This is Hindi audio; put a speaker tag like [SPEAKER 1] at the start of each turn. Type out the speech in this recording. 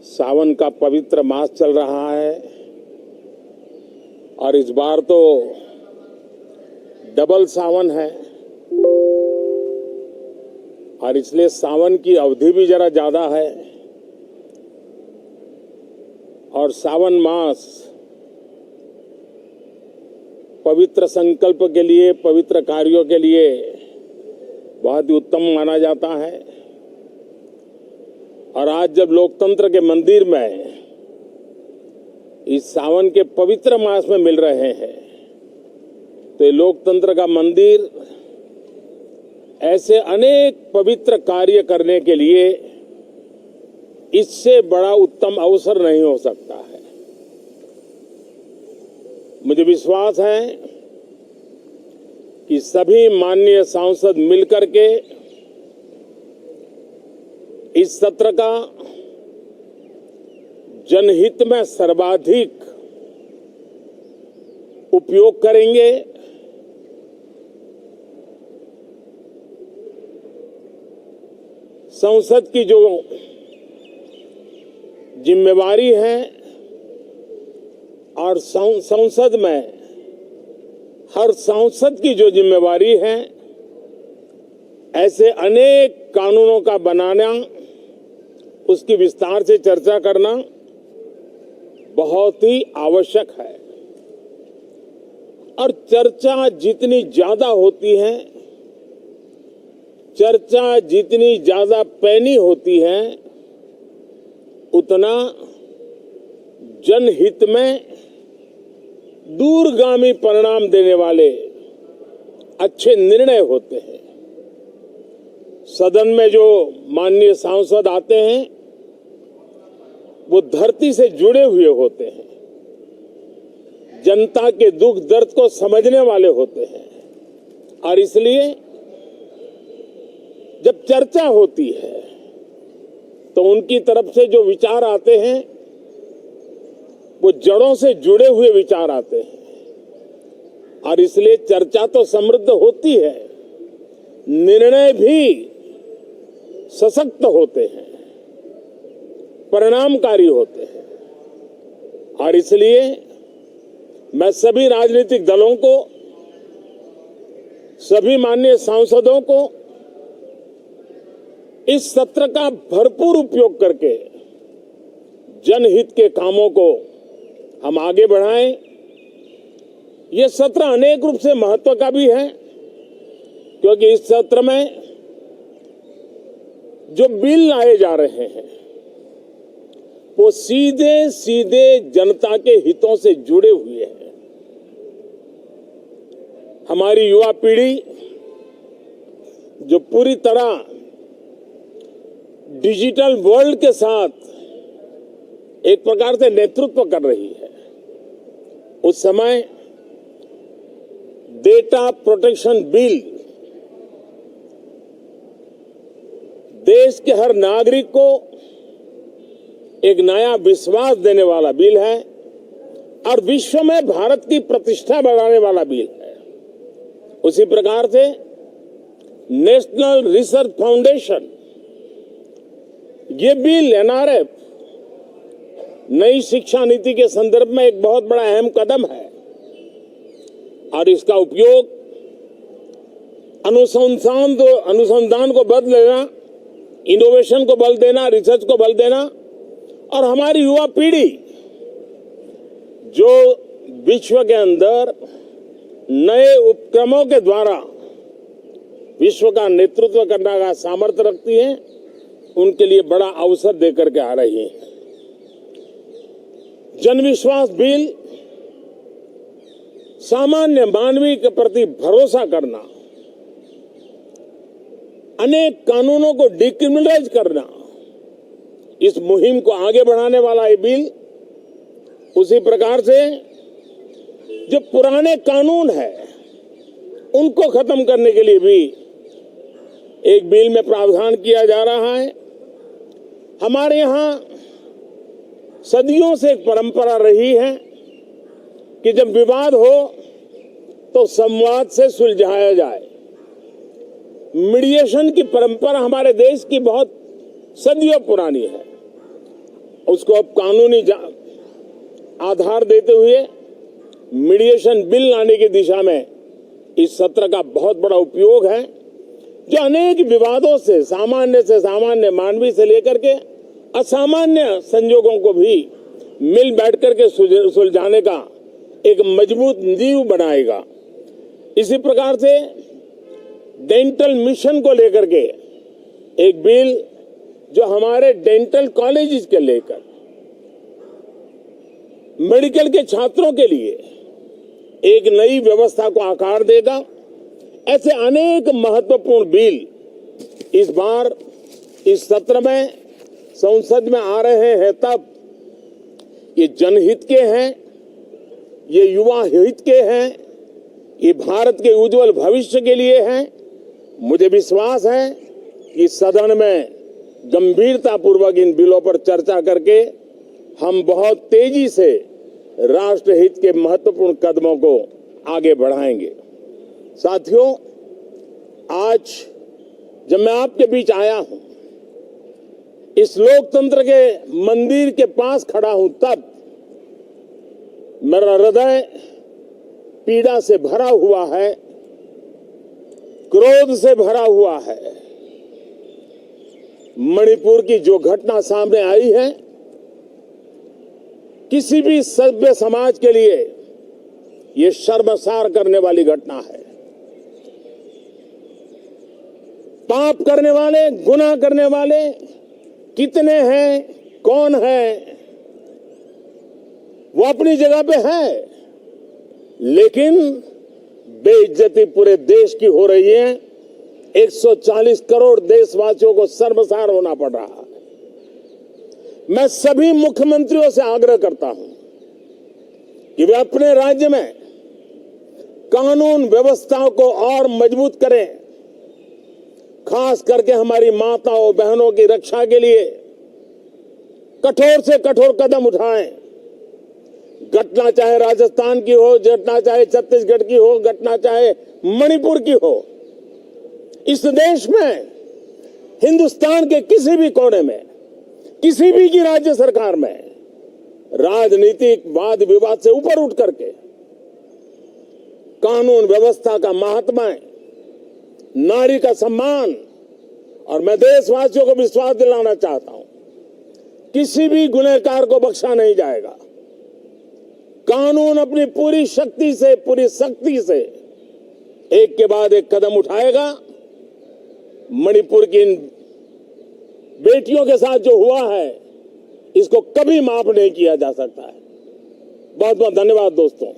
[SPEAKER 1] सावन का पवित्र मास चल रहा है और इस बार तो डबल सावन है और इसलिए सावन की अवधि भी जरा ज्यादा है और सावन मास पवित्र संकल्प के लिए, पवित्र कार्यों के लिए बहुत ही उत्तम माना जाता है। और आज जब लोकतंत्र के मंदिर में इस सावन के पवित्र मास में मिल रहे हैं तो ये लोकतंत्र का मंदिर ऐसे अनेक पवित्र कार्य करने के लिए इससे बड़ा उत्तम अवसर नहीं हो सकता है। मुझे विश्वास है कि सभी माननीय सांसद मिलकर के इस सत्र का जनहित में सर्वाधिक उपयोग करेंगे। संसद की जो जिम्मेवारी है और संसद में हर सांसद की जो जिम्मेवारी है, ऐसे अनेक कानूनों का बनाना, उसकी विस्तार से चर्चा करना बहुत ही आवश्यक है। और चर्चा जितनी ज्यादा होती है, चर्चा जितनी ज्यादा पैनी होती है, उतना जनहित में दूरगामी परिणाम देने वाले अच्छे निर्णय होते हैं। सदन में जो माननीय सांसद आते हैं वो धरती से जुड़े हुए होते हैं, जनता के दुख दर्द को समझने वाले होते हैं और इसलिए जब चर्चा होती है तो उनकी तरफ से जो विचार आते हैं वो जड़ों से जुड़े हुए विचार आते हैं और इसलिए चर्चा तो समृद्ध होती है, निर्णय भी सशक्त होते हैं, परिणामकारी होते हैं। और इसलिए मैं सभी राजनीतिक दलों को, सभी माननीय सांसदों को इस सत्र का भरपूर उपयोग करके जनहित के कामों को हम आगे बढ़ाएं। ये सत्र अनेक रूप से महत्व का भी है क्योंकि इस सत्र में जो बिल लाए जा रहे हैं वो सीधे सीधे जनता के हितों से जुड़े हुए हैं। हमारी युवा पीढ़ी जो पूरी तरह डिजिटल वर्ल्ड के साथ एक प्रकार से नेतृत्व कर रही है, उस समय डेटा प्रोटेक्शन बिल देश के हर नागरिक को एक नया विश्वास देने वाला बिल है और विश्व में भारत की प्रतिष्ठा बढ़ाने वाला बिल है। उसी प्रकार से नेशनल रिसर्च फाउंडेशन, ये बिल एनआरएफ, नई शिक्षा नीति के संदर्भ में एक बहुत बड़ा अहम कदम है और इसका उपयोग अनुसंधान को बल देना, इनोवेशन को बल देना, रिसर्च को बल देना और हमारी युवा पीढ़ी जो विश्व के अंदर नए उपक्रमों के द्वारा विश्व का नेतृत्व करने का सामर्थ्य रखती है, उनके लिए बड़ा अवसर देकर के आ रही है। जनविश्वास बिल सामान्य मानवीय के प्रति भरोसा करना, अनेक कानूनों को डिक्रिमिनलाइज करना, इस मुहिम को आगे बढ़ाने वाला ये बिल, उसी प्रकार से जो पुराने कानून है उनको खत्म करने के लिए भी एक बिल में प्रावधान किया जा रहा है। हमारे यहाँ सदियों से एक परंपरा रही है कि जब विवाद हो तो संवाद से सुलझाया जाए। मीडिएशन की परंपरा हमारे देश की बहुत सदियों पुरानी है उसको अब कानूनी आधार देते हुए मीडिएशन बिल लाने की दिशा में इस सत्र का बहुत बड़ा उपयोग है, जो अनेक विवादों से सामान्य मानवीय से लेकर के असामान्य संजोगों को भी मिल बैठ करके सुलझाने का एक मजबूत नींव बनाएगा। इसी प्रकार से डेंटल मिशन को लेकर के एक बिल जो हमारे डेंटल कॉलेजेस के लेकर मेडिकल के छात्रों के लिए एक नई व्यवस्था को आकार देगा। ऐसे अनेक महत्वपूर्ण बिल इस बार इस सत्र में संसद में आ रहे हैं, तब ये जनहित के हैं, ये युवा हित के हैं, ये भारत के उज्जवल भविष्य के लिए हैं। मुझे विश्वास है कि सदन में गंभीरता पूर्वक इन बिलों पर चर्चा करके हम बहुत तेजी से राष्ट्रहित के महत्वपूर्ण कदमों को आगे बढ़ाएंगे। साथियों, आज जब मैं आपके बीच आया हूं, इस लोकतंत्र के मंदिर के पास खड़ा हूं, तब मेरा हृदय पीड़ा से भरा हुआ है, क्रोध से भरा हुआ है। मणिपुर की जो घटना सामने आई है, किसी भी सभ्य समाज के लिए यह शर्मसार करने वाली घटना है। पाप करने वाले, गुनाह करने वाले कितने हैं, कौन है, वो अपनी जगह पे है, लेकिन बेइज्जती पूरे देश की हो रही है। 140 करोड़ देशवासियों को शर्मसार होना पड़ रहा है। मैं सभी मुख्यमंत्रियों से आग्रह करता हूं कि वे अपने राज्य में कानून व्यवस्थाओं को और मजबूत करें, खास करके हमारी माताओं बहनों की रक्षा के लिए कठोर से कठोर कदम उठाएं। घटना चाहे राजस्थान की हो, घटना चाहे छत्तीसगढ़ की हो, घटना चाहे मणिपुर की हो, इस देश में, हिंदुस्तान के किसी भी कोने में, किसी भी की राज्य सरकार में राजनीतिक वाद विवाद से ऊपर उठ करके कानून व्यवस्था का महात्म्य, नारी का सम्मान, और मैं देशवासियों को विश्वास दिलाना चाहता हूं, किसी भी गुनहगार को बख्शा नहीं जाएगा। कानून अपनी पूरी शक्ति से, पूरी सख्ती से एक के बाद एक कदम उठाएगा। मणिपुर की इन बेटियों के साथ जो हुआ है, इसको कभी माफ नहीं किया जा सकता है। बहुत बहुत धन्यवाद दोस्तों।